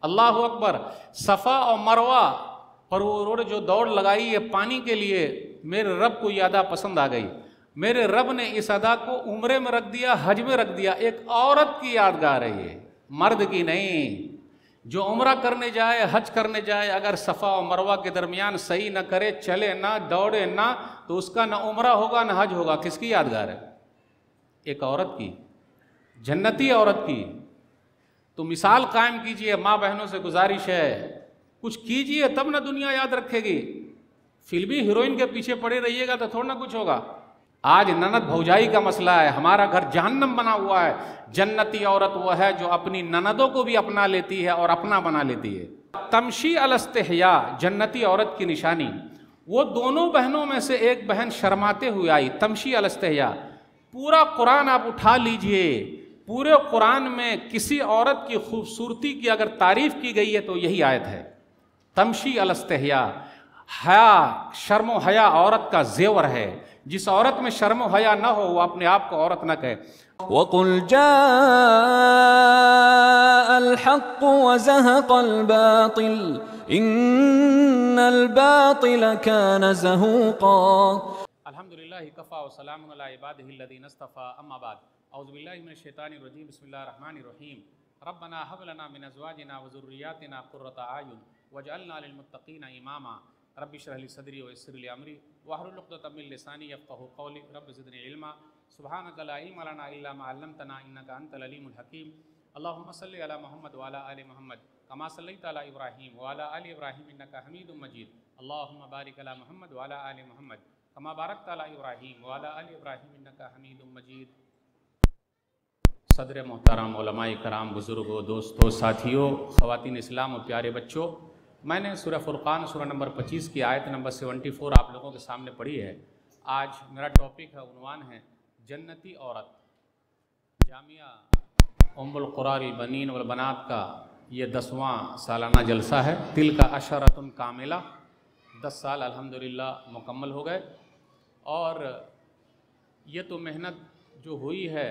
अल्लाह अकबर। सफ़ा और मरवा पर उन्होंने जो दौड़ लगाई है पानी के लिए, मेरे रब को यादा पसंद आ गई। मेरे रब ने इस अदा को उम्रे में रख दिया, हज में रख दिया। एक औरत की यादगार है ये, मर्द की नहीं। जो उम्रा करने जाए, हज करने जाए, अगर सफ़ा और मरवा के दरमियान सही न करे, चले ना, दौड़े ना, तो उसका ना उम्रा होगा ना हज होगा। किसकी यादगार है? एक औरत की, जन्नती औरत की। तो मिसाल कायम कीजिए, माँ बहनों से गुजारिश है, कुछ कीजिए तब ना दुनिया याद रखेगी। फिल्मी हीरोइन के पीछे पड़े रहिएगा तो थोड़ा ना कुछ होगा। आज ननद भौजाई का मसला है, हमारा घर जहन्नम बना हुआ है। जन्नती औरत वो है जो अपनी ननदों को भी अपना लेती है और अपना बना लेती है। तमशी अलस्तहया, जन्नती औरत की निशानी। वो दोनों बहनों में से एक बहन शर्माते हुए आई, तमशी अलस्तहया। पूरा कुरान आप उठा लीजिए, पूरे कुरान में किसी औरत की खूबसूरती की अगर तारीफ की गई है तो यही आयत है, तमशी अलस्तहया। हया, शर्म हया औरत का जेवर है। जिस औरत में शर्म हया न हो वो अपने आप को औरत न कहे। वक़ुल जाअल हक़्क़ु व ज़हक़ल बातिल इन्नल बातिल कान ज़हूक़ा। अल्हम्दुलिल्लाहि कफ़ा व सलामुन अला इबादिहिल्लज़ीना इस्तफ़ा, अम्मा बाद। औज़ु बिल्लाहि मिनश शैतानिर रजीम, बिस्मिल्लाहिर रहमानिर रहीम। रब्बना हब लना मिन अज़वाजिना व ज़ुर्रिय्यातिना क़ुर्रता अयुन वजअलना लिलमुत्तक़ीना इमामा। रब्बि इश्रह ली सदरी व यस्सिर ली अमरी वहलुल उक़दतम मिन लिसानी यफ़क़हू क़ौली। रब्बि ज़िदनी इल्मा सुब्हानका ला इल्मा लना इल्ला मा अल्लमतना इन्नका अंतल अलीमुल हकीम। अल्लाहुम्मा सल्लि अला मुहम्मद व अला आलि मुहम्मद कमा सल्लैता अला इब्राहीम व अला आलि इब्राहीम इन्नका हमीदुम मजीद। अल्लाहुम्मा बारिक अला मुहम्मद व अला आलि मुहम्मद कमा बारकता अला इब्राहीम व अला आलि इब्राहीम इन्नका हमीदुम मजीद। सदर मोहतरम, उलमाए कराम, बुज़ुर्गों, दोस्तों, साथियों, ख़वातीन इस्लाम और प्यारे बच्चों, मैंने सूरह फ़ुरक़ान सूरह नंबर 25 की आयत नंबर 74 आप लोगों के सामने पढ़ी है। आज मेरा टॉपिक है, उन्वान है जन्नती औरत। जामिया उम्मुल क़ुराल बनीन वल बनात का ये 10वां सालाना जलसा है। तिल का अशरतुन कामिला, 10 साल अल्हम्दुलिल्लाह मुकम्मल हो गए। और ये तो मेहनत जो हुई है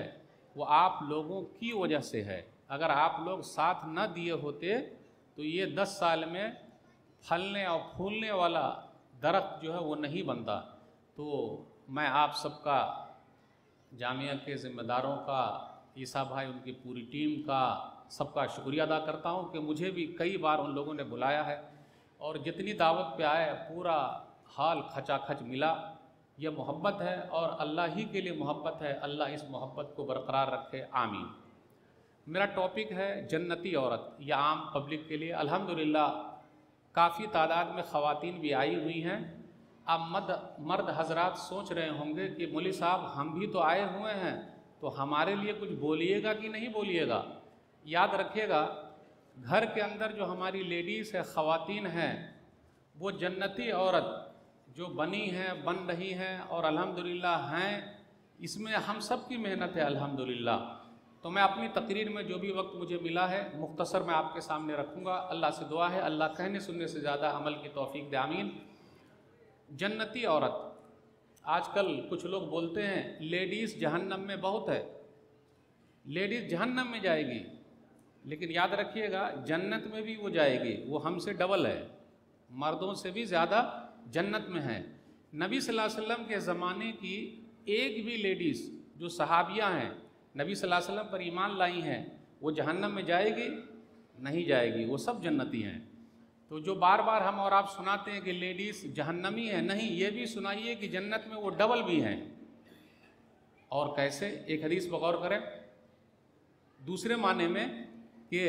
वो आप लोगों की वजह से है। अगर आप लोग साथ न दिए होते तो ये 10 साल में फलने और फूलने वाला दरख्त जो है वो नहीं बनता। तो मैं आप सबका, जामिया के ज़िम्मेदारों का, ईसा भाई, उनकी पूरी टीम का, सबका शुक्रिया अदा करता हूँ कि मुझे भी कई बार उन लोगों ने बुलाया है और जितनी दावत पे आए पूरा हाल खचाखच मिला। यह मोहब्बत है और अल्लाह ही के लिए मोहब्बत है। अल्लाह इस मोहब्बत को बरकरार रखे, आमीन। मेरा टॉपिक है जन्नती औरत। यह आम पब्लिक के लिए अल्हम्दुलिल्लाह काफ़ी तादाद में ख़वातीन भी आई हुई हैं। अब मर्द हजरात सोच रहे होंगे कि मौलवी साहब हम भी तो आए हुए हैं, तो हमारे लिए कुछ बोलिएगा कि नहीं बोलिएगा। याद रखिएगा, घर के अंदर जो हमारी लेडीज़ है, ख़वातीन हैं, वो जन्नती औरत जो बनी हैं, बन रही हैं और अल्हम्दुलिल्लाह हैं, इसमें हम सब की मेहनत है अल्हम्दुलिल्लाह। तो मैं अपनी तकरीर में जो भी वक्त मुझे मिला है मुख्तसर मैं आपके सामने रखूँगा। अल्लाह से दुआ है अल्लाह कहने सुनने से ज़्यादा अमल की तौफीक दे, आमीन। जन्नती औरत, आजकल कुछ लोग बोलते हैं लेडीज़ जहन्नम में बहुत है, लेडीज़ जहन्नम में जाएगी। लेकिन याद रखिएगा जन्नत में भी वो जाएगी, वो हमसे डबल है, मर्दों से भी ज़्यादा जन्नत में है। नबी सल्लल्लाहु अलैहि वसल्लम के ज़माने की एक भी लेडीज़ जो सहाबियाँ हैं, नबी सल्लल्लाहु अलैहि वसल्लम पर ईमान लाई हैं, वो जहन्नम में जाएगी? नहीं जाएगी, वो सब जन्नती हैं। तो जो बार बार हम और आप सुनाते हैं कि लेडीज़ जहन्नमी है, नहीं, ये भी सुनाइए कि जन्नत में वो डबल भी हैं। और कैसे? एक हदीस पर गौर करें, दूसरे माने में कि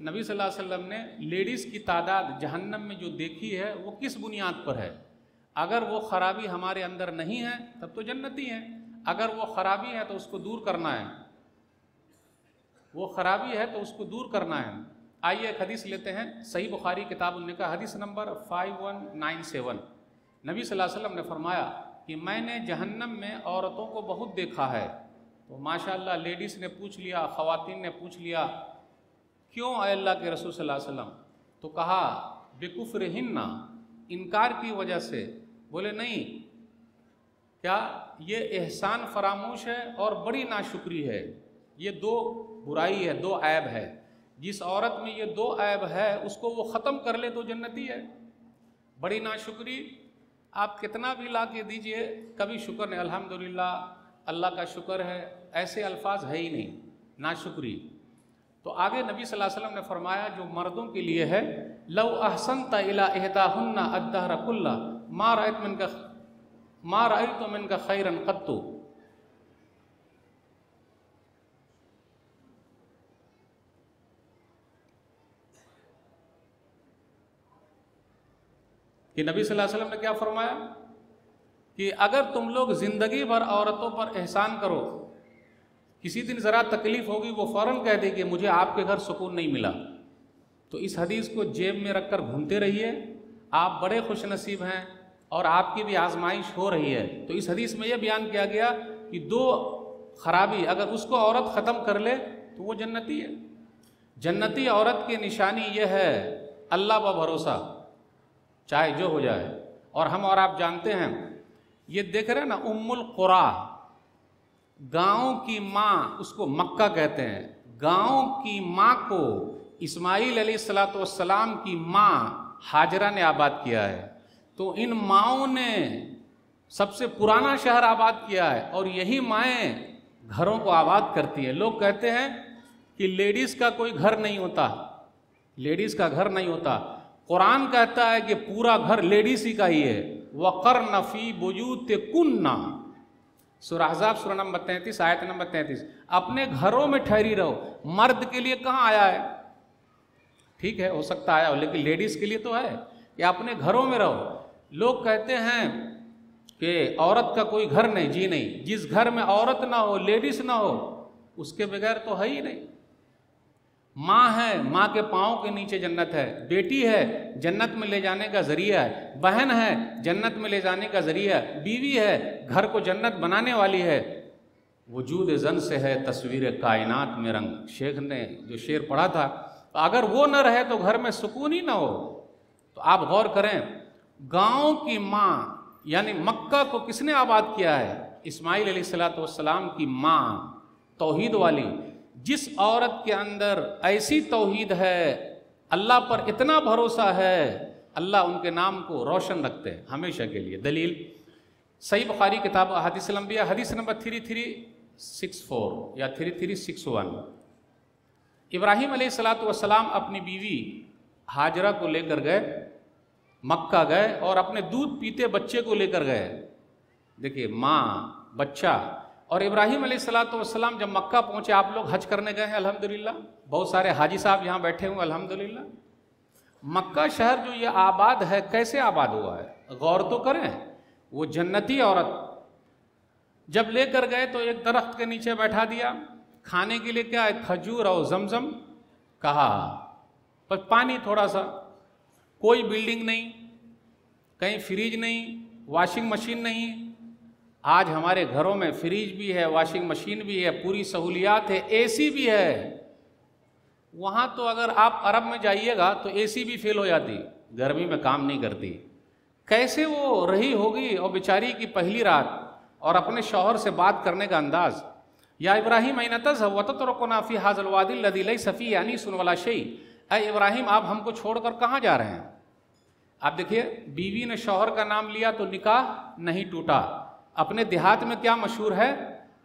नबी सल्लल्लाहु अलैहि वसल्लम ने लेडीज़ की तादाद जहन्नम में जो देखी है वो किस बुनियाद पर है। अगर वो ख़राबी हमारे अंदर नहीं है तब तो जन्नती हैं, अगर वो ख़राबी है तो उसको दूर करना है, वो ख़राबी है तो उसको दूर करना है। आइए एक हदीस लेते हैं, सही बुखारी किताब निकाह हदीस नंबर 5197। नबी सल्लल्लाहु अलैहि वसल्लम ने फरमाया कि मैंने जहन्नम में औरतों को बहुत देखा है। तो माशाअल्लाह लेडीज़ ने पूछ लिया, ख़वातीन ने पूछ लिया, क्यों अल्लाह के रसूल सल्लल्लाहु अलैहि वसल्लम? तो कहा बेकुफ्रिहिन्ना, इनकार की वजह से। बोले नहीं, क्या ये एहसान फरामोश है और बड़ी नाशुक्री है, ये दो बुराई है, दो ऐब है। जिस औरत में ये दो ऐब है उसको वो ख़त्म कर ले तो जन्नती है। बड़ी नाशुक्री, आप कितना भी ला के दीजिए कभी शुक्र नहीं, अल्हम्दुलिल्लाह अल्लाह का शुक्र है, ऐसे अल्फाज है ही नहीं, नाशुक्री। तो आगे नबी सल्लल्लाहु अलैहि वसल्लम ने फरमाया जो मर्दों के लिए है, लौ अहसनत इला इहदाहुन्ना अद्दहर कुल्ला मा रअयतु मिनका खैरन कत्तु। कि नबी सल्लल्लाहु अलैहि वसल्लम ने क्या फरमाया कि अगर तुम लोग ज़िंदगी भर औरतों पर एहसान करो, किसी दिन ज़रा तकलीफ़ होगी वो फ़ौरन कह देगी मुझे आपके घर सुकून नहीं मिला, तो इस हदीस को जेब में रखकर घूमते रहिए, आप बड़े खुश नसीब हैं और आपकी भी आजमाइश हो रही है। तो इस हदीस में यह बयान किया गया कि दो खराबी अगर उसको औरत ख़त्म कर ले तो वो जन्नती है। जन्नती औरत की निशानी यह है अल्लाह पर भरोसा, चाहे जो हो जाए। और हम और आप जानते हैं, ये देख रहे हैं ना, उम्मुल कुरा, गाँव की माँ, उसको मक्का कहते हैं। गाँव की माँ को इस्माइल अलैहिस्सलाम की माँ हाजरा ने आबाद किया है। तो इन माँओं ने सबसे पुराना शहर आबाद किया है और यही माएँ घरों को आबाद करती हैं। लोग कहते हैं कि लेडीज़ का कोई घर नहीं होता, लेडीज़ का घर नहीं होता। कुरान कहता है कि पूरा घर लेडीज़ ही का ही है। वक़र्न फ़ी बुयूतिकुन्ना, सूरह अहज़ाब सूरह नंबर 33 आयत नंबर 33, अपने घरों में ठहरी रहो। मर्द के लिए कहाँ आया है? ठीक है, हो सकता आया हो, लेकिन लेडीज़ के लिए तो है कि अपने घरों में रहो। लोग कहते हैं कि औरत का कोई घर नहीं, जी नहीं। जिस घर में औरत ना हो, लेडीज़ ना हो, उसके बगैर तो है ही नहीं। माँ है, माँ के पाँव के नीचे जन्नत है। बेटी है, जन्नत में ले जाने का ज़रिया है। बहन है, जन्नत में ले जाने का ज़रिया है। बीवी है, घर को जन्नत बनाने वाली है। वजूद ज़न से है तस्वीर कायनात में रंग। शेख ने जो शेर पढ़ा था, अगर वो न रहे तो घर में सुकून ही ना हो। तो आप गौर करें, गाँव की माँ यानी मक्का को किसने आबाद किया है? इस्माइल अलैहिस्सलाम की माँ, तौहीद वाली। जिस औरत के अंदर ऐसी तौहीद है, अल्लाह पर इतना भरोसा है, अल्लाह उनके नाम को रोशन रखते हैं हमेशा के लिए। दलील सही बुखारी किताब हदीस लंबिया, हदीस नंबर 3364 या 3361। इब्राहीम अलैहिस्सलाम अपनी बीवी हाजरा को लेकर गए, मक्का गए और अपने दूध पीते बच्चे को लेकर गए। देखिए, माँ, बच्चा। और इब्राहीम अलैहिस्सलाम जब मक्का पहुँचे, आप लोग हज करने गए हैं अल्हम्दुलिल्लाह, बहुत सारे हाजी साहब यहाँ बैठे हुए अल्हम्दुलिल्लाह। मक्का शहर जो ये आबाद है, कैसे आबाद हुआ है? गौर तो करें। वो जन्नती औरत जब लेकर गए तो एक दरख्त के नीचे बैठा दिया, खाने के लिए क्या है? खजूर और जमजम कहा, पर पानी थोड़ा सा। कोई बिल्डिंग नहीं, कहीं फ्रिज नहीं, वॉशिंग मशीन नहीं। आज हमारे घरों में फ्रिज भी है, वॉशिंग मशीन भी है, पूरी सहूलियात है, एसी भी है। वहाँ तो अगर आप अरब में जाइएगा तो एसी भी फेल हो जाती, गर्मी में काम नहीं करती। कैसे वो रही होगी? और बेचारी की पहली रात और अपने शौहर से बात करने का अंदाज, या इब्राहिम ऐन तज़हब व ततरुकुना फ़ी हाज़ल वादी लज़ी लैसा फ़ीहि अनीसुन वला शै। ऐ इब्राहिम, आप हमको छोड़कर कहाँ जा रहे हैं? आप देखिए, बीवी ने शौहर का नाम लिया तो निकाह नहीं टूटा। अपने देहात में क्या मशहूर है?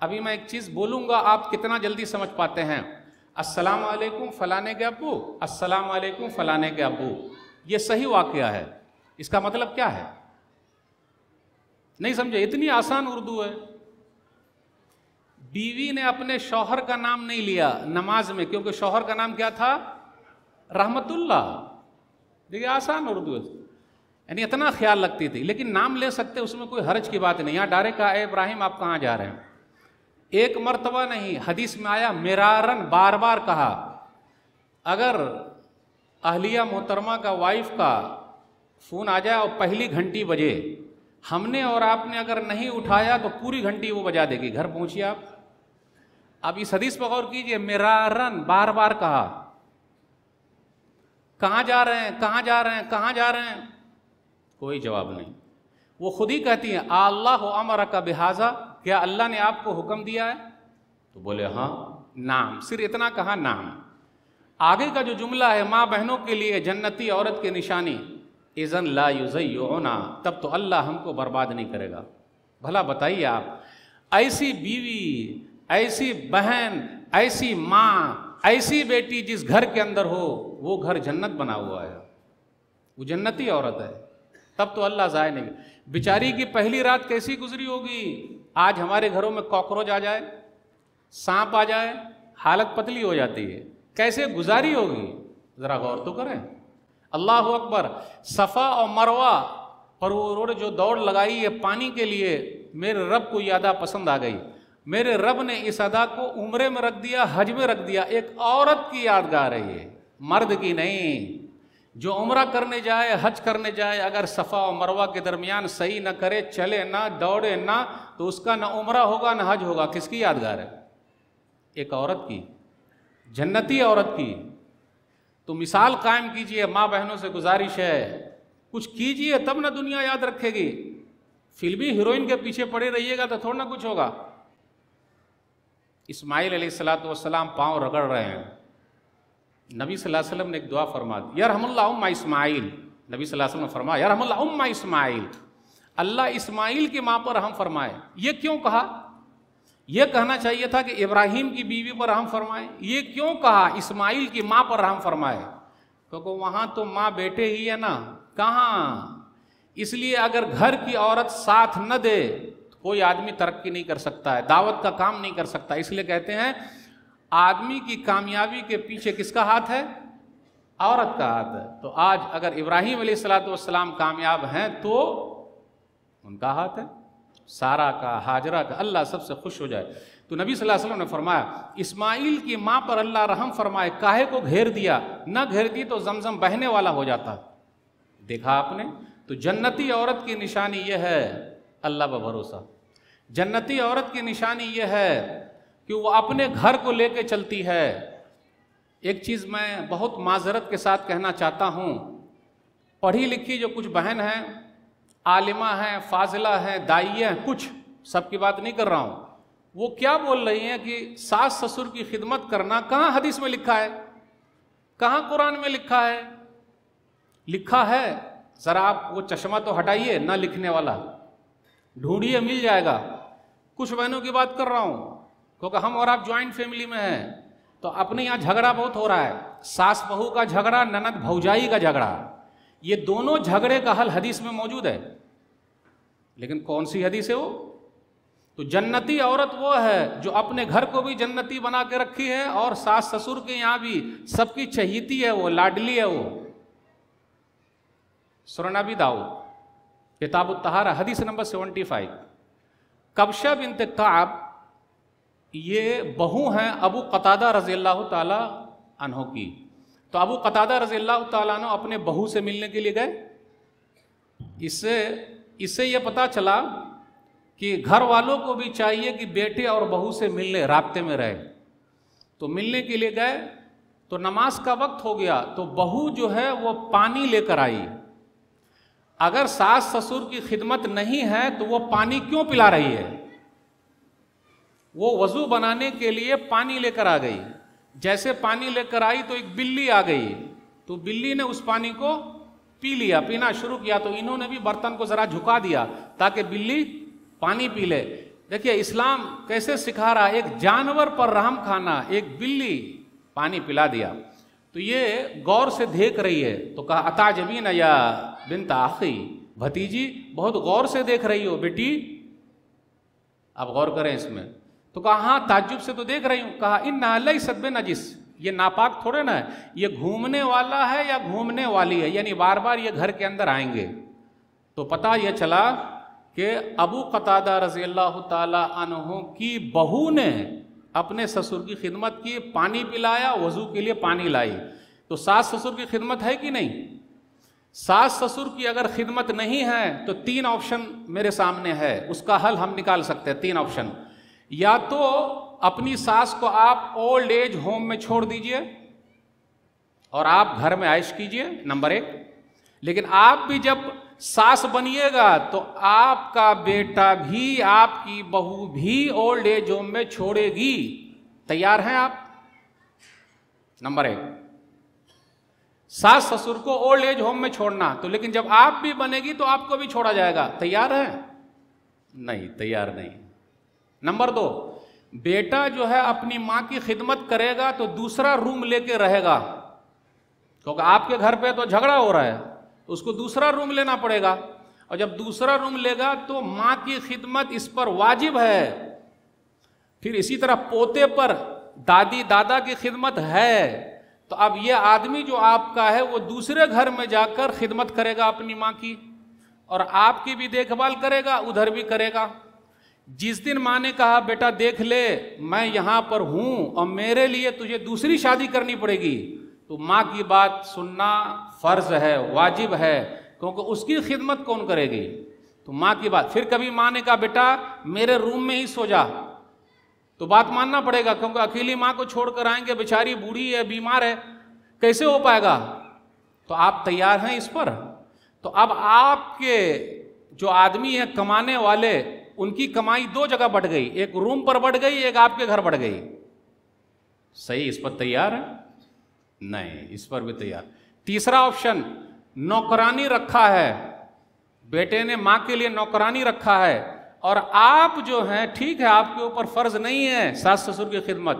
अभी मैं एक चीज़ बोलूँगा, आप कितना जल्दी समझ पाते हैं। अस्सलाम वालेकुम फलाने के अब्बू, अस्सलाम वालेकुम फलाने के अब्बू। ये सही वाक़या है। इसका मतलब क्या है? नहीं समझे? इतनी आसान उर्दू है। बीवी ने अपने शौहर का नाम नहीं लिया नमाज में, क्योंकि शौहर का नाम क्या था? रहमतुल्लाह। देखिए, आसान उर्दू है, यानी इतना ख्याल रखती थी। लेकिन नाम ले सकते, उसमें कोई हर्ज की बात नहीं। यहाँ डायरेक्ट कहा, इब्राहिम आप कहाँ जा रहे हैं? एक मर्तबा नहीं, हदीस में आया मिरारन, बार बार कहा। अगर अहलिया मोहतरमा का, वाइफ का फ़ोन आ जाए और पहली घंटी बजे, हमने और आपने अगर नहीं उठाया तो पूरी घंटी वो बजा देगी। घर पहुँचिए आप। अब इस हदीस पर गौर कीजिए, मिरारन, बार बार कहा। कहाँ जा रहे हैं, कहाँ जा रहे हैं, कहाँ जा रहे हैं? कोई जवाब नहीं। वो खुद ही कहती हैं, अल्लाह अमरका बिहाजा, क्या अल्लाह ने आपको हुक्म दिया है? तो बोले हाँ। नाम, सिर्फ इतना कहा, नाम। आगे का जो जुमला है, माँ बहनों के लिए जन्नती औरत की निशानी, इज़न ला युज़य्युना, तब तो अल्लाह हमको बर्बाद नहीं करेगा। भला बताइए आप, ऐसी बीवी, ऐसी बहन, ऐसी माँ, ऐसी बेटी जिस घर के अंदर हो, वो घर जन्नत बना हुआ है, वो जन्नती औरत है, तब तो अल्लाह ज़ाय नहीं। बेचारी की पहली रात कैसी गुजरी होगी। आज हमारे घरों में कॉकरोच आ जाए, सांप आ जाए, हालत पतली हो जाती है, कैसे गुजारी होगी, ज़रा गौर तो करें। अल्लाह अकबर। सफ़ा और मरवा पर वो जो दौड़ लगाई है पानी के लिए, मेरे रब को ये अदा पसंद आ गई। मेरे रब ने इस अदा को उम्रे में रख दिया, हज में रख दिया। एक औरत की यादगार है ये, मर्द की नहीं। जो उम्रा करने जाए, हज करने जाए, अगर सफ़ा और मरवा के दरमियान सही न करे, चले ना, दौड़े ना, तो उसका ना उम्रा होगा ना हज होगा। किसकी यादगार है? एक औरत की, जन्नती औरत की। तो मिसाल कायम कीजिए, माँ बहनों से गुजारिश है, कुछ कीजिए तब ना दुनिया याद रखेगी। फिल्मी हीरोइन के पीछे पड़े रहिएगा तो थोड़ा ना कुछ होगा। इस्माइल अलैहिस्सलाम पाँव रगड़ रहे हैं, नबी सल्लल्लाहु अलैहि वसल्लम ने एक दुआ फरमा दी, यरहमुल्लाह उम्मा इस्माइल। नबी सल्लल्लाहु अलैहि वसल्लम ने फरमाया, यरहमुल्लाह उम्मा इस्माइल, अल्लाह इस्माइल की माँ पर रहम फरमाए। ये क्यों कहा? यह कहना चाहिए था कि इब्राहिम की बीवी पर रहम फरमाए। ये क्यों कहा इस्माइल की माँ पर रहम फरमाए? क्योंकि वहाँ तो माँ बेटे ही है ना, कहाँ। इसलिए अगर घर की औरत साथ न दे तो कोई आदमी तरक्की नहीं कर सकता है, दावत का काम नहीं कर सकता। इसलिए कहते हैं आदमी की कामयाबी के पीछे किसका हाथ है? औरत का हाथ है। तो आज अगर इब्राहिम अलैहिस्सलाम कामयाब हैं तो उनका हाथ है, सारा का, हाजरा का, अल्लाह सबसे खुश हो जाए। तो नबी सल्लल्लाहु अलैहि वसल्लम ने फरमाया, इस्माइल की माँ पर अल्लाह रहम फरमाए। काहे को घेर दिया? न घेरती तो जमजम बहने वाला हो जाता। देखा आपने? तो जन्नती औरत की निशानी यह है, अल्लाह पर भरोसा। जन्नती औरत की निशानी यह है कि वो अपने घर को लेके चलती है। एक चीज़ मैं बहुत माजरत के साथ कहना चाहता हूँ, पढ़ी लिखी जो कुछ बहन हैं, आलिमा हैं, फाजिला हैं, दाइया हैं, कुछ सबकी बात नहीं कर रहा हूँ, वो क्या बोल रही हैं कि सास ससुर की खिदमत करना कहाँ हदीस में लिखा है, कहाँ कुरान में लिखा है? लिखा है, ज़रा आप वो चश्मा तो हटाइए ना लिखने वाला, ढूंढिए, मिल जाएगा। कुछ बहनों की बात कर रहा हूँ, क्योंकि हम और आप ज्वाइंट फैमिली में हैं, तो अपने यहाँ झगड़ा बहुत हो रहा है। सास बहू का झगड़ा, ननद भौजाई का झगड़ा, ये दोनों झगड़े का हल हदीस में मौजूद है। लेकिन कौन सी हदीस है वो? तो जन्नती औरत वो है जो अपने घर को भी जन्नती बना के रखी है और सास ससुर के यहाँ भी सबकी चहीती है, वो लाडली है। वो सूरह नबी दाऊद किताब तहारा हदीस नंबर 75। कबशा बिन्त काब ये बहू हैं अबू कतादा रज़ियल्लाहु ताला अन्हु की। तो अबू कतादा रज़ियल्लाहु ताला अन्हु अपने बहू से मिलने के लिए गए। इससे यह पता चला कि घर वालों को भी चाहिए कि बेटे और बहू से मिलने, राब्ते में रहे। तो मिलने के लिए गए तो नमाज का वक्त हो गया, तो बहू जो है वो पानी लेकर आई। अगर सास ससुर की खिदमत नहीं है तो वो पानी क्यों पिला रही है? वो वजू बनाने के लिए पानी लेकर आ गई। जैसे पानी लेकर आई तो एक बिल्ली आ गई, तो बिल्ली ने उस पानी को पी लिया, पीना शुरू किया। तो इन्होंने भी बर्तन को जरा झुका दिया ताकि बिल्ली पानी पी ले। देखिए इस्लाम कैसे सिखा रहा है, एक जानवर पर रहम खाना, एक बिल्ली पानी पिला दिया। तो ये गौर से देख रही है। तो कहा अताजबीन या बिन्त आखी, भतीजी बहुत गौर से देख रही हो बेटी, आप गौर करें इसमें। तो कहा हाँ ताज्जुब से तो देख रही हूँ। कहा इन्ना लैसत बिनजिस, ये नापाक थोड़े ना है, ये घूमने वाला है या घूमने वाली है, यानी बार बार ये घर के अंदर आएंगे। तो पता यह चला कि अबू कतादा रज़ियल्लाहु ताला अन्हु की बहू ने अपने ससुर की खिदमत की, पानी पिलाया, वजू के लिए पानी लाई। तो सास ससुर की खिदमत है कि नहीं? सास ससुर की अगर खिदमत नहीं है तो 3 ऑप्शन मेरे सामने है, उसका हल हम निकाल सकते हैं। 3 ऑप्शन, या तो अपनी सास को आप ओल्ड एज होम में छोड़ दीजिए और आप घर में ऐश कीजिए, नंबर 1। लेकिन आप भी जब सास बनिएगा तो आपका बेटा भी, आपकी बहू भी ओल्ड एज होम में छोड़ेगी। तैयार हैं आप? नंबर 1। सास ससुर को ओल्ड एज होम में छोड़ना, तो लेकिन जब आप भी बनेगी तो आपको भी छोड़ा जाएगा। तैयार है? नहीं, तैयार नहीं। नंबर 2, बेटा जो है अपनी माँ की खिदमत करेगा तो दूसरा रूम लेके रहेगा, क्योंकि आपके घर पे तो झगड़ा हो रहा है, उसको दूसरा रूम लेना पड़ेगा। और जब दूसरा रूम लेगा तो माँ की खिदमत इस पर वाजिब है। फिर इसी तरह पोते पर दादी दादा की खिदमत है। तो अब ये आदमी जो आपका है वो दूसरे घर में जाकर खिदमत करेगा अपनी माँ की, और आपकी भी देखभाल करेगा, उधर भी करेगा। जिस दिन माँ ने कहा बेटा देख ले मैं यहाँ पर हूँ और मेरे लिए तुझे दूसरी शादी करनी पड़ेगी, तो माँ की बात सुनना फर्ज है, वाजिब है, क्योंकि उसकी खिदमत कौन करेगी? तो माँ की बात। फिर कभी माँ ने कहा बेटा मेरे रूम में ही सो जा, तो बात मानना पड़ेगा, क्योंकि अकेली माँ को छोड़कर आएंगे, बेचारी बूढ़ी है, बीमार है, कैसे हो पाएगा? तो आप तैयार हैं इस पर? तो अब आपके जो आदमी है कमाने वाले, उनकी कमाई 2 जगह बढ़ गई, एक रूम पर बढ़ गई, एक आपके घर बढ़ गई। सही, इस पर तैयार है? नहीं, इस पर भी तैयार। तीसरा ऑप्शन, नौकरानी रखा है, बेटे ने माँ के लिए नौकरानी रखा है, और आप जो हैं ठीक है आपके ऊपर फर्ज नहीं है सास ससुर की खिदमत,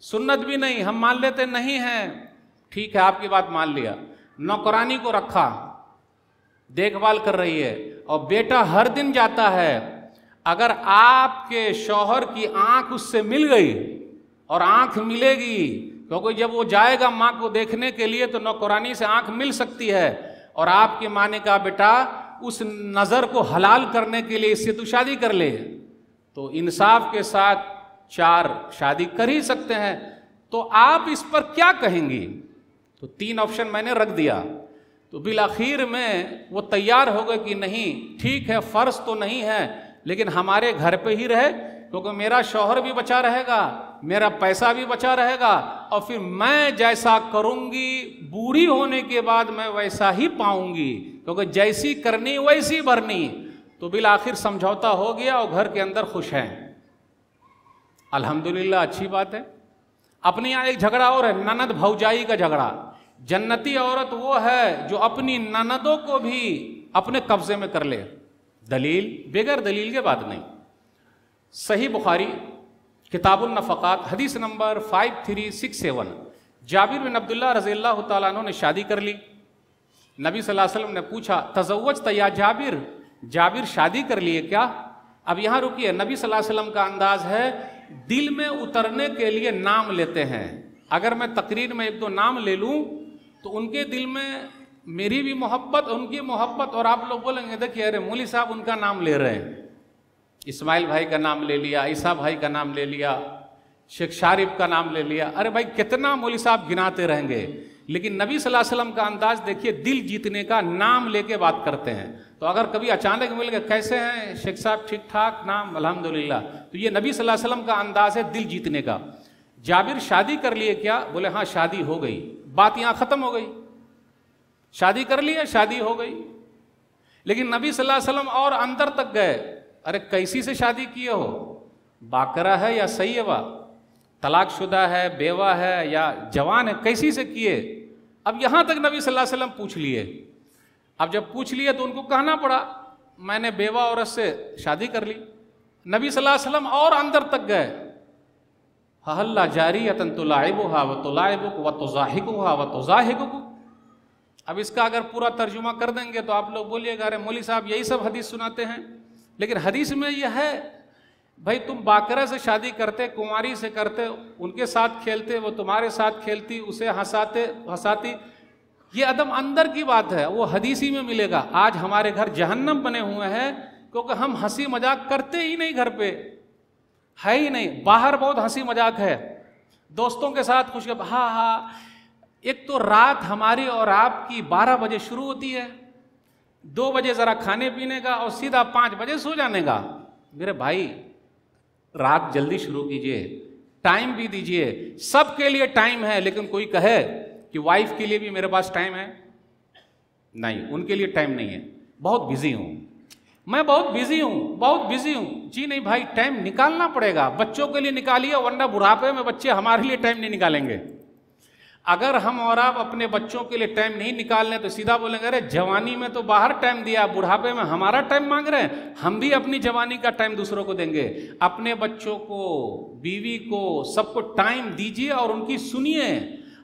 सुन्नत भी नहीं, हम मान लेते नहीं है, ठीक है आपकी बात मान लिया, नौकरानी को रखा, देखभाल कर रही है, और बेटा हर दिन जाता है। अगर आपके शौहर की आंख उससे मिल गई, और आंख मिलेगी, क्योंकि जब वो जाएगा माँ को देखने के लिए तो नौकरानी से आंख मिल सकती है, और आपकी माँ ने कहा बेटा उस नज़र को हलाल करने के लिए इससे तू शादी कर ले, तो इंसाफ के साथ 4 शादी कर ही सकते हैं। तो आप इस पर क्या कहेंगी? तो 3 ऑप्शन मैंने रख दिया। तो बिल आखिर में वो तैयार हो गए कि नहीं ठीक है फर्ज तो नहीं है, लेकिन हमारे घर पे ही रहे, क्योंकि मेरा शौहर भी बचा रहेगा, मेरा पैसा भी बचा रहेगा, और फिर मैं जैसा करूंगी बूढ़ी होने के बाद मैं वैसा ही पाऊंगी, क्योंकि जैसी करनी वैसी भरनी। तो बिल आखिर समझौता हो गया और घर के अंदर खुश हैं, अल्हम्दुलिल्लाह, अच्छी बात है। अपने यहाँ एक झगड़ा और है, ननद भौजाई का झगड़ा। जन्नती औरत वो है जो अपनी ननदों को भी अपने कब्जे में कर ले, दलील, बगैर दलील के बात नहीं। सही बुखारी किताबुल नफ़क़ात हदीस नंबर 5367, जाबिर बिन अब्दुल्लाह रज़ियल्लाहु ताला अन्हु ने शादी कर ली। नबी सल्लल्लाहु अलैहि वसल्लम ने पूछा तज़व्वजत या जाबिर, जाबिर शादी कर लिए क्या? अब यहाँ रुकिए, नबी सल्लल्लाहु अलैहि वसल्लम का अंदाज है दिल में उतरने के लिए नाम लेते हैं। अगर मैं तकरीर में 1-2 नाम ले लूँ तो उनके दिल में मेरी भी मोहब्बत, उनकी मोहब्बत, और आप लोग बोलेंगे देखिए अरे मौलवी साहब उनका नाम ले रहे हैं, इस्माइल भाई का नाम ले लिया, ईसा भाई का नाम ले लिया, शेख शारिफ का नाम ले लिया, अरे भाई कितना मौलवी साहब गिनाते रहेंगे। लेकिन नबी सल्लल्लाहु अलैहि वसल्लम का अंदाज देखिए, दिल जीतने का, नाम लेके बात करते हैं। तो अगर कभी अचानक मिल गए कैसे हैं शेख साहब, ठीक ठाक, नाम अल्हम्दुलिल्लाह, तो ये नबी सल्लल्लाहु अलैहि वसल्लम का अंदाज है दिल जीतने का। जाबिर शादी कर लिए क्या? बोले हाँ शादी हो गई, बात यहाँ खत्म हो गई, शादी कर लिया, शादी हो गई। लेकिन नबी सल्लल्लाहु अलैहि वसल्लम और अंदर तक गए, अरे कैसी से शादी किए हो, बाकरा है या सैयबा, तलाकशुदा है, बेवा है या जवान है, कैसी से किए? अब यहाँ तक नबी सल्लल्लाहु अलैहि वसल्लम पूछ लिए। अब जब पूछ लिए तो उनको कहना पड़ा मैंने बेवा औरत से शादी कर ली। नबी सल्लल्लाहु अलैहि वसल्लम और अंदर तक गए, हल्ला जारियतन तुलाइबुहा व तुलाइबुक व तुज़ाहिकुहा व तुज़ाहिकुक। अब इसका अगर पूरा तर्जुमा कर देंगे तो आप लोग बोलिएगा अरे मौलवी साहब यही सब हदीस सुनाते हैं। लेकिन हदीस में यह है भाई तुम बाकरा से शादी करते, कुंवारी से करते, उनके साथ खेलते, वो तुम्हारे साथ खेलती, उसे हंसाती, ये अदम अंदर की बात है, वो हदीसी में मिलेगा। आज हमारे घर जहन्नम बने हुए हैं क्योंकि हम हंसी मजाक करते ही नहीं, घर पे है ही नहीं, बाहर बहुत हंसी मजाक है, दोस्तों के साथ खुश, हाँ हाँ। एक तो रात हमारी और आपकी 12 बजे शुरू होती है, 2 बजे ज़रा खाने पीने का और सीधा 5 बजे सो जाने का। मेरे भाई रात जल्दी शुरू कीजिए, टाइम भी दीजिए, सबके लिए टाइम है। लेकिन कोई कहे कि वाइफ के लिए भी मेरे पास टाइम है, नहीं, उनके लिए टाइम नहीं है, बहुत बिजी हूँ, मैं बहुत बिजी हूँ, बहुत बिजी हूँ। जी नहीं भाई, टाइम निकालना पड़ेगा, बच्चों के लिए निकालिए, वरना बुढ़ापे में बच्चे हमारे लिए टाइम नहीं निकालेंगे। अगर हम और आप अपने बच्चों के लिए टाइम नहीं निकाल लें तो सीधा बोलेंगे अरे जवानी में तो बाहर टाइम दिया, बुढ़ापे में हमारा टाइम मांग रहे हैं। हम भी अपनी जवानी का टाइम दूसरों को देंगे। अपने बच्चों को, बीवी को, सबको टाइम दीजिए और उनकी सुनिए।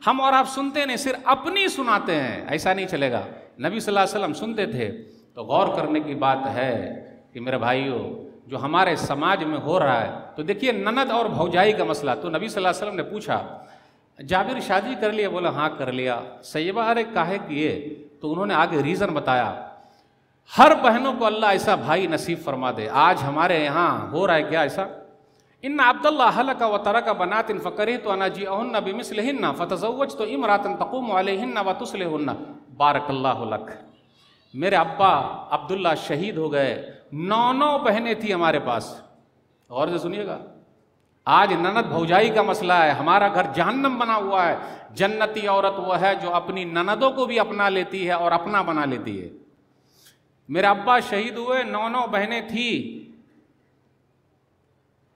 हम और आप सुनते नहीं, सिर्फ अपनी सुनाते हैं, ऐसा नहीं चलेगा। नबी सल्लल्लाहु अलैहि वसल्लम सुनते थे। तो गौर करने की बात है कि मेरे भाइयों, जो हमारे समाज में हो रहा है, तो देखिए ननद और भौजाई का मसला। तो नबी सल्लल्लाहु अलैहि वसल्लम ने पूछा, जाबिर शादी कर लिया? बोला हाँ कर लिया। सैयबा अरे काहे किए? तो उन्होंने आगे रीज़न बताया। हर बहनों को अल्लाह ऐसा भाई नसीब फरमा दे। आज हमारे यहाँ हो रहा है क्या ऐसा? इन अब्दुल्ला हलका व तरका बनातिन फ़करी तो अनाजीअहुन्ना बिमिस्लिहिन्ना फ़तज़व्वज तो इमरातन तक़ूमु अलैहिन्ना व तुस्लिहुन्ना बारकल्लाहु लक। मेरे अब्बा अब्दुल्ला शहीद हो गए, 9 बहनें थी हमारे पास। और से सुनिएगा, आज ननद भौजाई का मसला है। हमारा घर जहन्नम बना हुआ है। जन्नती औरत वो है जो अपनी ननदों को भी अपना लेती है और अपना बना लेती है। मेरे अब्बा शहीद हुए, 9 बहनें थी।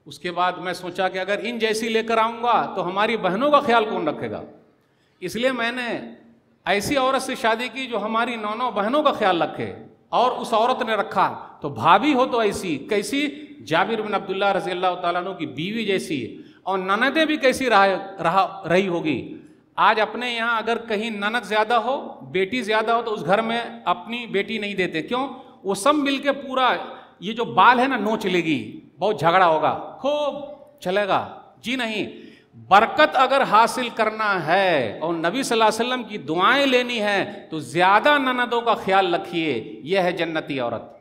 उसके बाद मैं सोचा कि अगर इन जैसी लेकर आऊंगा तो हमारी बहनों का ख्याल कौन रखेगा। इसलिए मैंने ऐसी औरत से शादी की जो हमारी 9 बहनों का ख्याल रखे। और उस औरत ने रखा तो भाभी हो तो ऐसी कैसी, जाबिर बिन अब्दुल्ला रज़ी अल्लाह तआला अन्हु की बीवी जैसी, और ननदें भी कैसी रही होगी। आज अपने यहाँ अगर कहीं ननद ज्यादा हो, बेटी ज्यादा हो, तो उस घर में अपनी बेटी नहीं देते। क्यों? वो सब मिलके पूरा ये जो बाल है ना नोच लेगी, बहुत झगड़ा होगा, खूब चलेगा। जी नहीं, बरकत अगर हासिल करना है और नबी सल्लल्लाहु अलैहि वसल्लम की दुआएं लेनी है तो ज्यादा ननदों का ख्याल रखिए। यह है जन्नती औरत।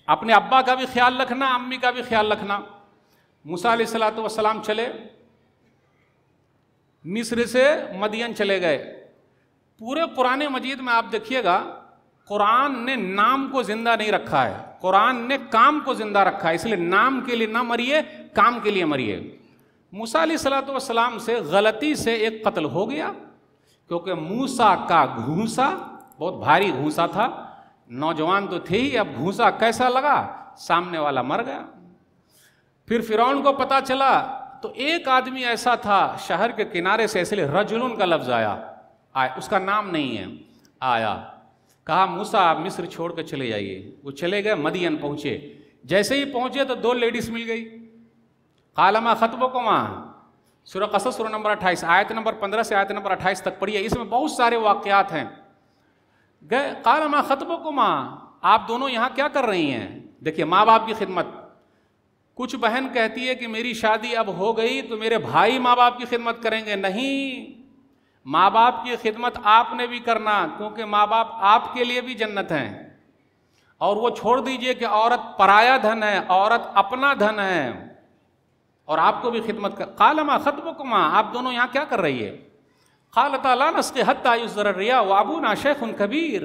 अपने अब्बा का भी ख्याल रखना, अम्मी का भी ख्याल रखना। मूसा अलैहिस्सलातु वस्सलाम चले, मिस्र से मदियन चले गए। पूरे कुरान मजीद में आप देखिएगा, कुरान ने नाम को जिंदा नहीं रखा है, कुरान ने काम को जिंदा रखा है। इसलिए नाम के लिए ना मरिए, काम के लिए मरिए। मूसा अलैहिस्सलातु वस्सलाम से गलती से एक कत्ल हो गया, क्योंकि मूसा का घूंसा बहुत भारी घूंसा था। नौजवान तो थे ही, अब घूंसा कैसा लगा, सामने वाला मर गया। फिर फिरौन को पता चला तो एक आदमी ऐसा था शहर के किनारे से, इसलिए रजुलुन का लफ्ज आया, उसका नाम नहीं है, आया, कहा मूसा आप मिस्र छोड़ कर चले जाइए। वो चले गए, मदियन पहुंचे। जैसे ही पहुंचे तो 2 लेडीज मिल गई। कालमा खतबकुमा, सूरह क़सस सूरह नंबर 28 आयत नंबर 15 से आयत नंबर 28 तक पढ़िए। इसमें बहुत सारे वाक़यात हैं। गए, कालमा खतबकुमा, आप दोनों यहाँ क्या कर रही हैं? देखिए माँ बाप की खिदमत। कुछ बहन कहती है कि मेरी शादी अब हो गई तो मेरे भाई माँ बाप की खिदमत करेंगे। नहीं, माँ बाप की खिदमत आपने भी करना, क्योंकि माँ बाप आपके लिए भी जन्नत हैं। और वो छोड़ दीजिए कि औरत पराया धन है, औरत अपना धन है, और आपको भी खिदमत कर। कालमा खतबकुमा, आप दोनों यहाँ क्या कर रही है? क़ालता ला नस्क़ी हत्ता युस्दर रिया व अबूना शैख़ुन कबीर।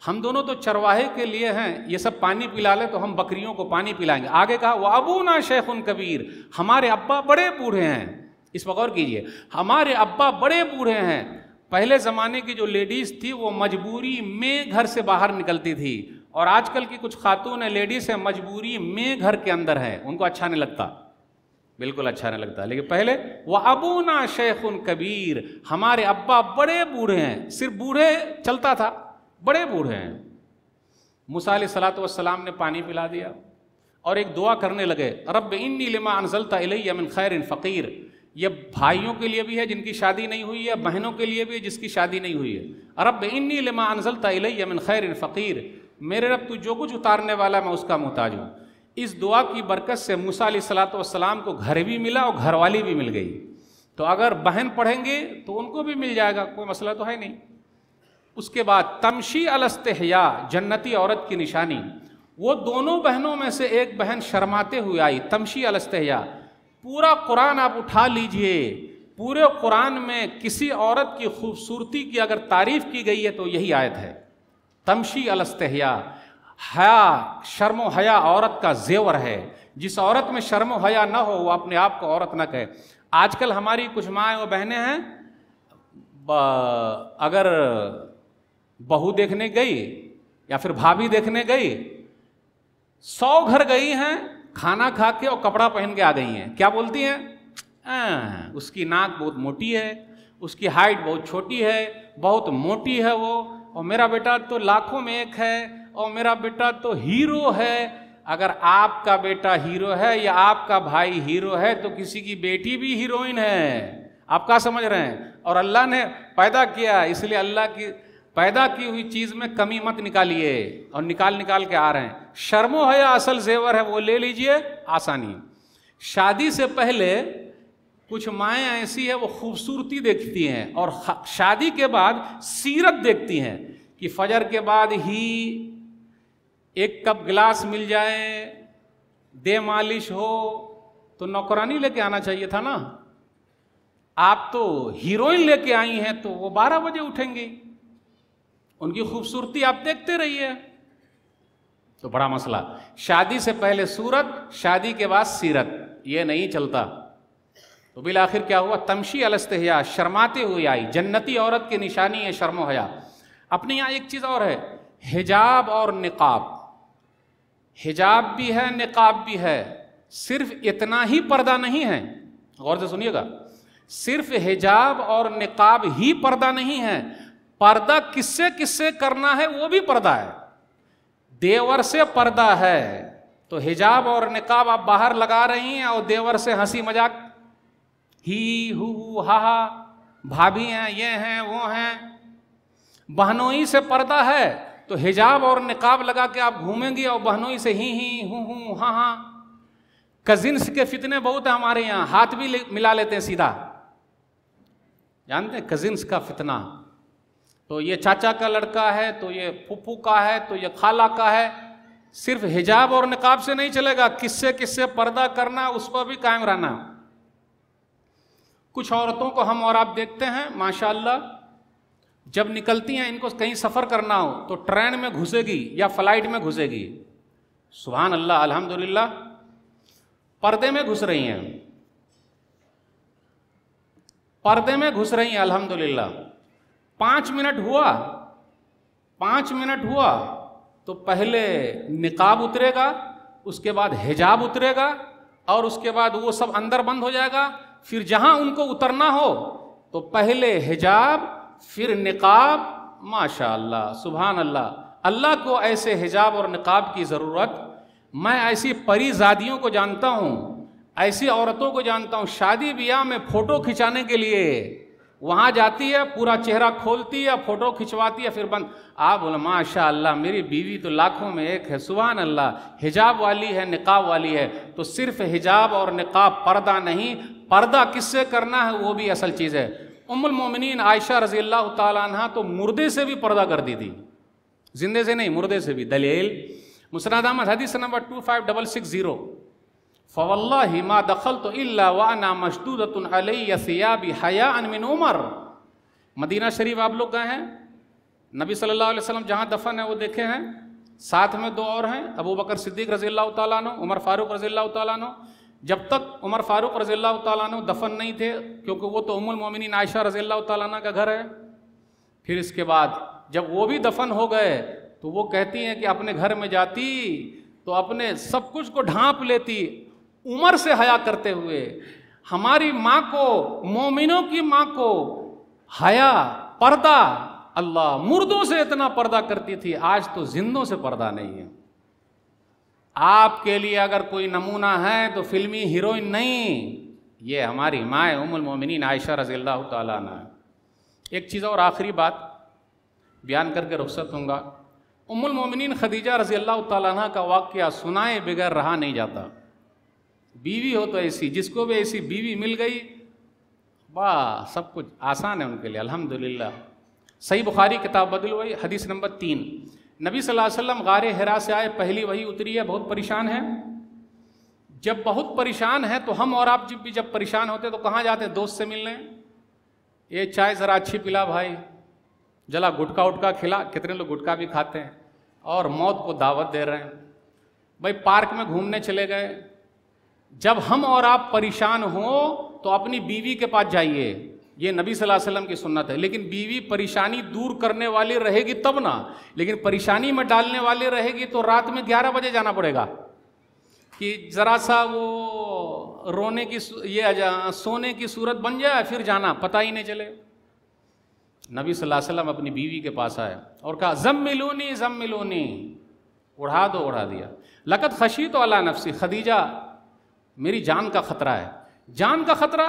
हम दोनों तो चरवाहे के लिए हैं, ये सब पानी पिला ले तो हम बकरियों को पानी पिलाएंगे। आगे कहा व अबूना शैख़ुन कबीर, हमारे अब्बा बड़े बूढ़े हैं। इस पर गौर कीजिए, हमारे अब्बा बड़े बूढ़े हैं। पहले ज़माने की जो लेडीज़ थी वो मजबूरी में घर से बाहर निकलती थी, और आजकल की कुछ खातून है, लेडीज़ है, मजबूरी में घर के अंदर है। उनको अच्छा नहीं लगता, बिल्कुल अच्छा नहीं लगता। लेकिन पहले वह अबूना शैख़ुन कबीर, हमारे अब्बा बड़े बूढ़े हैं। सिर्फ बूढ़े चलता था, बड़े बूढ़े हैं। मूसा अलैहिस्सलातु वस्सलाम ने पानी पिला दिया और एक दुआ करने लगे, रब्ब इन्नी लिमा अनज़लता इलैया मिन खैरिन फ़क़ीर। ये भाइयों के लिए भी है जिनकी शादी नहीं हुई है, बहनों के लिए भी है जिसकी शादी नहीं हुई है। रब्ब इन्नी लिमा अनज़लता इलैया मिन खैरिन फ़क़ीर, मेरे रब तू जो कुछ उतारने वाला मैं उसका मुहताज हूँ। इस दुआ की बरकत से मूसा अलैहिस्सलातु वस्सलाम को घर भी मिला और घरवाली भी मिल गई। तो अगर बहन पढ़ेंगे तो उनको भी मिल जाएगा, कोई मसला तो है नहीं। उसके बाद तमशी अलस्तिहया, जन्नती औरत की निशानी। वो दोनों बहनों में से एक बहन शर्माते हुए आई, तमशी अलस्तिहया। पूरा कुरान आप उठा लीजिए, पूरे कुरान में किसी औरत की खूबसूरती की अगर तारीफ की गई है तो यही आयत है, तमशी अलस्तिहया। हया, शर्म हया औरत का जेवर है। जिस औरत में शर्म हया ना हो वो अपने आप को औरत ना कहे। आजकल हमारी कुछ माएँ और बहनें हैं, अगर बहू देखने गई या फिर भाभी देखने गई, 100 घर गई हैं, खाना खा के और कपड़ा पहन के आ गई हैं। क्या बोलती हैं? उसकी नाक बहुत मोटी है, उसकी हाइट बहुत छोटी है, बहुत मोटी है वो, और मेरा बेटा तो लाखों में एक है, और मेरा बेटा तो हीरो है। अगर आपका बेटा हीरो है या आपका भाई हीरो है तो किसी की बेटी भी हीरोइन है। आप क्या समझ रहे हैं? और अल्लाह ने पैदा किया, इसलिए अल्लाह की पैदा की हुई चीज में कमी मत निकालिए, और निकाल के आ रहे हैं। शर्मो है या असल जेवर है वो ले लीजिए, आसानी। शादी से पहले कुछ माएँ ऐसी है वो खूबसूरती देखती हैं, और शादी के बाद सीरत देखती हैं कि फजर के बाद ही एक कप गिलास मिल जाए, दे मालिश हो, तो नौकरानी लेके आना चाहिए था ना। आप तो हीरोइन लेके आई हैं, तो वो 12 बजे उठेंगी, उनकी खूबसूरती आप देखते रहिए। तो बड़ा मसला, शादी से पहले सूरत, शादी के बाद सीरत, ये नहीं चलता। तो बिल आखिर क्या हुआ? तमशी अलस्तहिया, शर्माते हुए आई। जन्नती औरत की निशानी है शर्मो हया। अपने यहाँ एक चीज़ और है, हिजाब और निकाब। हिजाब भी है, निकाब भी है, सिर्फ इतना ही पर्दा नहीं है। गौर से सुनिएगा, सिर्फ हिजाब और निकाब ही पर्दा नहीं है, पर्दा किससे किससे करना है वो भी पर्दा है। देवर से पर्दा है, तो हिजाब और निकाब आप बाहर लगा रही हैं, और देवर से हंसी मजाक, ही हु हा हा, भाभी हैं, ये हैं, वो हैं। बहनोई से पर्दा है, तो हिजाब और निकाब लगा के आप घूमेंगी, और बहनोई से ही हूँ हाँ हाँ। कजिन्स के फितने बहुत है हमारे यहाँ, हाथ भी मिला लेते हैं सीधा, जानते हैं कजिन्स का फितना। तो ये चाचा का लड़का है, तो ये फूफू का है, तो ये खाला का है। सिर्फ हिजाब और निकाब से नहीं चलेगा, किससे किससे पर्दा करना, उस पर भी कायम रहना। कुछ औरतों को हम और आप देखते हैं माशाअल्लाह, जब निकलती हैं, इनको कहीं सफ़र करना हो तो ट्रेन में घुसेगी या फ्लाइट में घुसेगी, सुभान अल्लाह अल्हम्दुलिल्लाह, पर्दे में घुस रही हैं, पर्दे में घुस रही हैं अल्हम्दुलिल्लाह। 5 मिनट हुआ तो पहले निकाब उतरेगा, उसके बाद हिजाब उतरेगा, और उसके बाद वो सब अंदर बंद हो जाएगा। फिर जहां उनको उतरना हो तो पहले हिजाब फिर निकाब। माशाअल्लाह सुभान अल्लाह, अल्लाह को ऐसे हिजाब और निकाब की ज़रूरत। मैं ऐसी परीज़ादियों को जानता हूँ, ऐसी औरतों को जानता हूँ, शादी ब्याह में फ़ोटो खिंचाने के लिए वहाँ जाती है, पूरा चेहरा खोलती है, फ़ोटो खिंचवाती है, फिर बंद। आप बोले माशाअल्लाह मेरी बीवी तो लाखों में एक है, सुभान अल्लाह, हिजाब वाली है, निकाब वाली है। तो सिर्फ हिजाब और निकाब पर्दा नहीं, पर्दा किससे करना है वो भी असल चीज़ है। उम्मुल मोमिनीन आयशा रज़ी अल्लाह ताला अन्हा तो मुर्दे से भी पर्दा करती थी, जिंदे से नहीं, मुर्दे से भी। दलील मुस्नद अहमद हदीस नंबर 25660, फ़वल्लाहि मा दखलतु इल्ला व अना मशदूदतुन अलैया सियाबी हयाअन मिन उमर। मदीना शरीफ आप लोग गए हैं, नबी सल्लल्लाहु अलैहि वसल्लम जहाँ दफन है वो देखे हैं, साथ में 2 और हैं, अबू बकर सिद्दीक रज़ी अल्लाह ताला अन्हु, उमर फारूक रज़ी अल्लाह ताला अन्हु। जब तक उमर फारूक रज़ी अल्लाह ताला अन्हु दफन नहीं थे, क्योंकि वो तो उम्मुल मोमिनीन आयशा रज़ी अल्लाह ताला अन्हा का घर है। फिर इसके बाद जब वो भी दफन हो गए तो वो कहती हैं कि अपने घर में जाती तो अपने सब कुछ को ढांप लेती, उमर से हया करते हुए। हमारी माँ को, मोमिनों की माँ को हया, पर्दा, अल्लाह मुर्दों से इतना पर्दा करती थी, आज तो जिंदों से पर्दा नहीं है। आपके लिए अगर कोई नमूना है तो फिल्मी हीरोइन नहीं, ये हमारी माँ उम्मुल मोमिनीन आयशा रज़ी अल्लाह ताला अन्हा। एक चीज़ और आखिरी बात बयान करके रुखसत दूंगा। उम्मुल मोमिनीन खदीजा रज़ी अल्लाह ताला अन्हा का वाक़या सुनाए बगैर रहा नहीं जाता। बीवी हो तो ऐसी, जिसको भी ऐसी बीवी मिल गई, वाह सब कुछ आसान है उनके लिए अल्हम्दुलिल्लाह। सही बुखारी किताब बदल वही हदीस नंबर 3, नबी सल्लल्लाहु अलैहि वसल्लम गारे हिरा से आए, पहली वही उतरी है, बहुत परेशान है। जब बहुत परेशान है तो हम और आप जब परेशान होते तो कहाँ जाते हैं? दोस्त से मिलने। ये चाय ज़रा अच्छी पिला भाई, जला गुटखा उटका खिला, कितने लोग गुटखा भी खाते हैं और मौत को दावत दे रहे हैं। भाई पार्क में घूमने चले गए। जब हम और आप परेशान हो तो अपनी बीवी के पास जाइए, ये नबी सल्लल्लाहु अलैहि वसल्लम की सुन्नत है। लेकिन बीवी परेशानी दूर करने वाली रहेगी तब ना, लेकिन परेशानी में डालने वाली रहेगी तो रात में 11 बजे जाना पड़ेगा। कि ज़रा सा वो रोने की सोने की सूरत बन जाए फिर जाना, पता ही नहीं चले। नबी सल्लल्लाहु अलैहि वसल्लम अपनी बीवी के पास आए और कहा ज़म्मिलूनी ज़म्मिलूनी, उड़ा दो, उड़ा दिया। लक़द ख़शीत अला नफ़्सी, खदीजा मेरी जान का ख़तरा है। जान का ख़तरा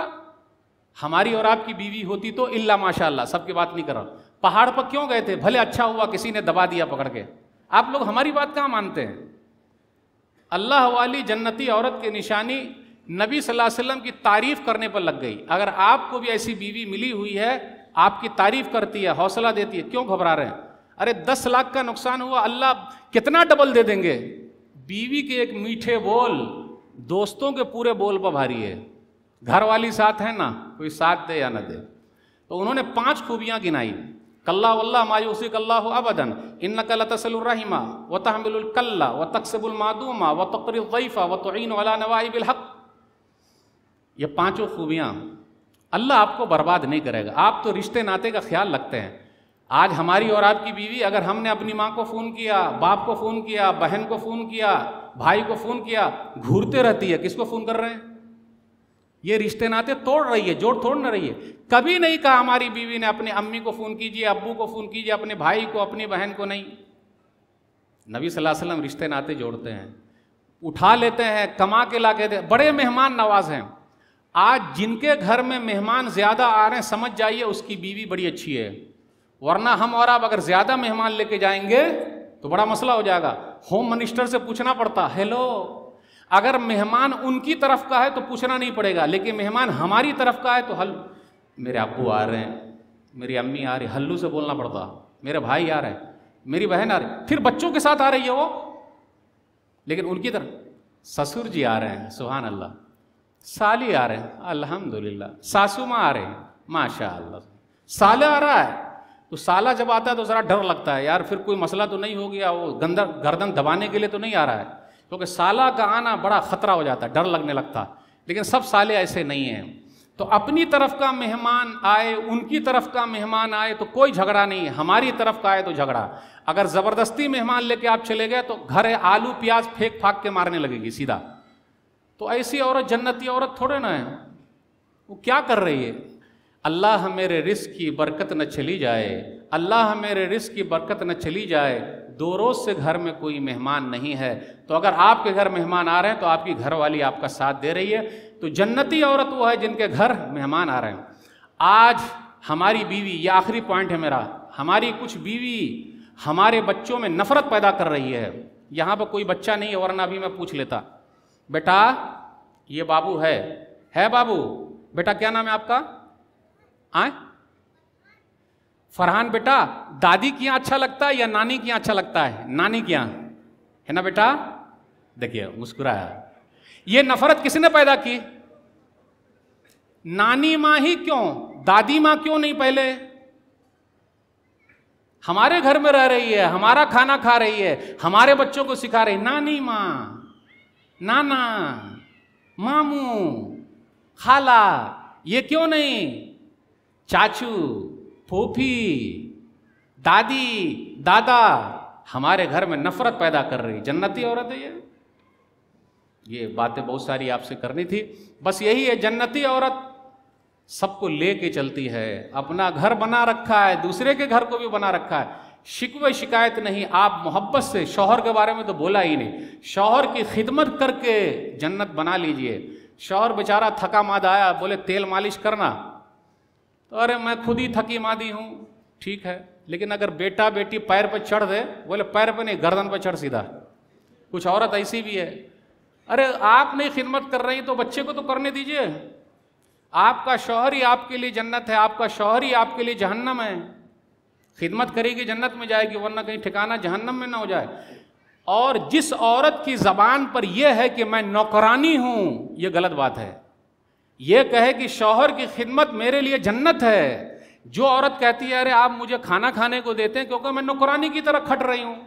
हमारी और आपकी बीवी होती तो इल्ला माशाअल्लाह, सबकी बात नहीं कर रहा, पहाड़ पर क्यों गए थे, भले अच्छा हुआ किसी ने दबा दिया पकड़ के। आप लोग हमारी बात कहाँ मानते हैं। अल्लाह वाली जन्नती औरत की निशानी नबी सल्लल्लाहु अलैहि वसल्लम की तारीफ़ करने पर लग गई। अगर आपको भी ऐसी बीवी मिली हुई है, आपकी तारीफ़ करती है, हौसला देती है, क्यों घबरा रहे हैं। अरे 10 लाख का नुकसान हुआ, अल्लाह कितना डबल दे देंगे। बीवी के एक मीठे बोल दोस्तों के पूरे बोल पर भारी है। घर वाली साथ है ना, कोई साथ दे या ना दे। तो उन्होंने 5 खूबियाँ गिनाई। कल्ला वल्ला मायूसी कल्लाहु अबदन इन्नका लतसिलुर रहिमा व तहमिलुल कल्ला व तक्सिबुल मादूमा व तक़रिज़ ज़ैफ़ा व तुईनु अला नवाइबिल हक़। ये 5 खूबियाँ अल्लाह आपको बर्बाद नहीं करेगा। आप तो रिश्ते नाते का ख्याल रखते हैं। आज हमारी और आपकी बीवी, अगर हमने अपनी माँ को फ़ोन किया, बाप को फ़ोन किया, बहन को फ़ोन किया, भाई को फ़ोन किया, घूरते रहती है किसको फ़ोन कर रहे हैं। ये रिश्ते नाते तोड़ रही है, जोड़ तोड़ न रही है। कभी नहीं कहा हमारी बीवी ने अपने अम्मी को फ़ोन कीजिए, अब्बू को फ़ोन कीजिए, अपने भाई को, अपनी बहन को नहीं। नबी सल्लल्लाहु अलैहि वसल्लम रिश्ते नाते जोड़ते हैं, उठा लेते हैं, कमा के ला के दे। बड़े मेहमान नवाज हैं। आज जिनके घर में मेहमान ज़्यादा आ रहे हैं, समझ जाइए उसकी बीवी बड़ी अच्छी है। वरना हम और आप अगर ज़्यादा मेहमान लेके जाएंगे तो बड़ा मसला हो जाएगा। होम मिनिस्टर से पूछना पड़ता, हेलो, अगर मेहमान उनकी तरफ का है तो पूछना नहीं पड़ेगा, लेकिन मेहमान हमारी तरफ का है तो मेरे अब्बू आ रहे हैं, मेरी अम्मी आ रही, हल्लू से बोलना पड़ता, मेरे भाई आ रहे हैं, मेरी बहन आ रही, फिर बच्चों के साथ आ रही है वो, लेकिन उनकी तरफ ससुर जी आ रहे हैं, सुभान अल्लाह, साली आ रहे हैं, अल्हम्दुलिल्लाह, सासू माँ आ रहे हैं, माशाअल्लाह, साला आ रहा है। तो साला जब आता है तो ज़रा डर लगता है, यार फिर कोई मसला तो नहीं हो गया, वो गर्दन दबाने के लिए तो नहीं आ रहा है, क्योंकि साला का आना बड़ा ख़तरा हो जाता है, डर लगने लगता। लेकिन सब साले ऐसे नहीं हैं। तो अपनी तरफ का मेहमान आए, उनकी तरफ का मेहमान आए तो कोई झगड़ा नहीं है, हमारी तरफ का आए तो झगड़ा। अगर ज़बरदस्ती मेहमान लेके आप चले गए तो घर है आलू प्याज फेंक फाक के मारने लगेगी सीधा। तो ऐसी औरत जन्नती औरत थोड़े ना है। वो क्या कर रही है, अल्लाह मेरे रिस्क की बरकत न चली जाए, अल्लाह मेरे रिस्क की बरकत न चली जाए, 2 रोज़ से घर में कोई मेहमान नहीं है। तो अगर आपके घर मेहमान आ रहे हैं तो आपकी घर वाली आपका साथ दे रही है। तो जन्नती औरत वो है जिनके घर मेहमान आ रहे हैं। आज हमारी बीवी, ये आखिरी पॉइंट है मेरा, हमारी कुछ बीवी हमारे बच्चों में नफ़रत पैदा कर रही है। यहाँ पर कोई बच्चा नहीं है, वरना अभी मैं पूछ लेता, बेटा ये बाबू है बाबू, बेटा क्या नाम है आपका? आए फरहान, बेटा दादी के यहाँ अच्छा लगता है या नानी के यहाँ अच्छा लगता है? नानी के यहाँ है ना बेटा। देखिए मुस्कुराया। ये नफरत किसने पैदा की? नानी माँ ही क्यों, दादी माँ क्यों नहीं? पहले हमारे घर में रह रही है, हमारा खाना खा रही है, हमारे बच्चों को सिखा रही, नानी माँ, नाना, मामू, खाला, ये क्यों नहीं? चाचू, फूफी, दादी, दादा, हमारे घर में नफरत पैदा कर रही। जन्नती औरत है ये बातें बहुत सारी आपसे करनी थी, बस यही है, जन्नती औरत सबको लेके चलती है, अपना घर बना रखा है, दूसरे के घर को भी बना रखा है, शिकवे शिकायत नहीं। आप मोहब्बत से, शौहर के बारे में तो बोला ही नहीं, शौहर की खिदमत करके जन्नत बना लीजिए। शौहर बेचारा थका मादा आया, बोले तेल मालिश करना, तो अरे मैं खुद ही थकी मादी हूँ, ठीक है, लेकिन अगर बेटा बेटी पैर पर चढ़ दे, बोले पैर पर नहीं गर्दन पर चढ़ सीधा। कुछ औरत ऐसी भी है, अरे आप नहीं खिदमत कर रही तो बच्चे को तो करने दीजिए। आपका शौहर ही आपके लिए जन्नत है, आपका शौहर ही आपके लिए जहन्नम है। खिदमत करेगी जन्नत में जाएगी, वरना कहीं ठिकाना जहन्नम में ना हो जाए। और जिस औरत की ज़बान पर यह है कि मैं नौकरानी हूँ, यह गलत बात है। ये कहे कि शौहर की खिदमत मेरे लिए जन्नत है। जो औरत कहती है अरे आप मुझे खाना खाने को देते हैं क्योंकि मैं नौकरानी की तरह खट रही हूँ।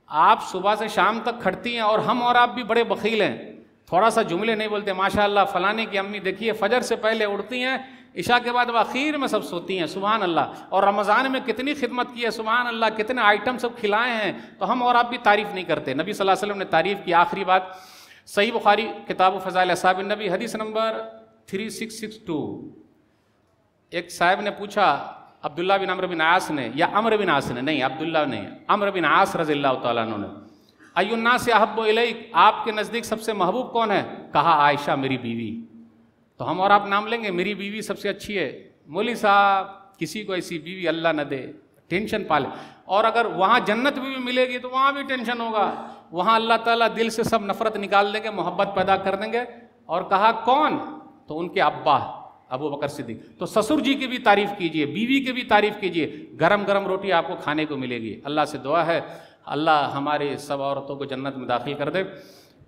आप सुबह से शाम तक खटती हैं और हम और आप भी बड़े बखील हैं, थोड़ा सा जुमले नहीं बोलते। माशाअल्लाह फलाने की अम्मी देखिए फजर से पहले उठती हैं, इशा के बाद आखिर में सब सोती हैं, सुभान अल्लाह। और रमज़ान में कितनी खिदमत की है, सुभान अल्लाह, कितने आइटम सब खिलाए हैं, तो हम और आप भी तारीफ़ नहीं करते। नबी सल्लल्लाहु अलैहि वसल्लम ने तारीफ़ की। आखिरी बात, सही बुखारी किताब फ़ज़ाइल अस्हाब नबी हदीस नंबर 3662। एक साहब ने पूछा अब्दुल्ला बिन अमर बिन आस ने, या अमर बिन आस ने, नहीं अब्दुल्ला नहीं, अमर बिन आस रज़ियल्लाहु तआला अन्हु ने, अय्युन्नास अहब्बु इलैक, आपके नज़दीक सबसे महबूब कौन है? कहा आयशा मेरी बीवी। तो हम और आप नाम लेंगे, मेरी बीवी सबसे अच्छी है। मौली साहब किसी को ऐसी बीवी अल्लाह न दे, टेंशन पाले। और अगर वहाँ जन्नत भी मिलेगी तो वहाँ भी टेंशन होगा। वहाँ अल्लाह ताला दिल से सब नफरत निकाल देंगे, मोहब्बत पैदा कर देंगे। और कहा कौन? तो उनके अब्बा अबू बकर सिद्दीक। तो ससुर जी की भी तारीफ़ कीजिए, बीवी की भी तारीफ़ कीजिए, गरम गरम रोटी आपको खाने को मिलेगी। अल्लाह से दुआ है अल्लाह हमारे सब औरतों को जन्नत में दाखिल कर दे।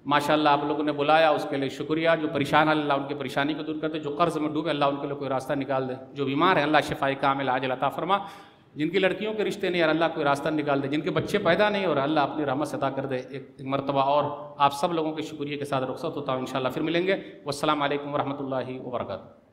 माशाअल्लाह आप लोगों ने बुलाया, उसके लिए शुक्रिया। जो परेशान है अल्लाह उनकी परेशानी को दूर कर दे, जो कर्ज़ में डूबे अल्लाह उनके लिए कोई रास्ता निकाल दे, जो बीमार है अल्लाह शिफाए कामिल आजिल अता फरमा, जिनकी लड़कियों के रिश्ते नहीं आ रहे अल्लाह कोई रास्ता निकाल दे, जिनके बच्चे पैदा नहीं हो रहे अल्लाह अपनी रहमत से अता कर दे। एक मरतबा और आप सब लोगों के शुक्रिया के साथ रुखसत होता हूँ, इंशाअल्लाह फिर मिलेंगे। वस्सलामु अलैकुम वरहमतुल्लाहि वबरकातुहू।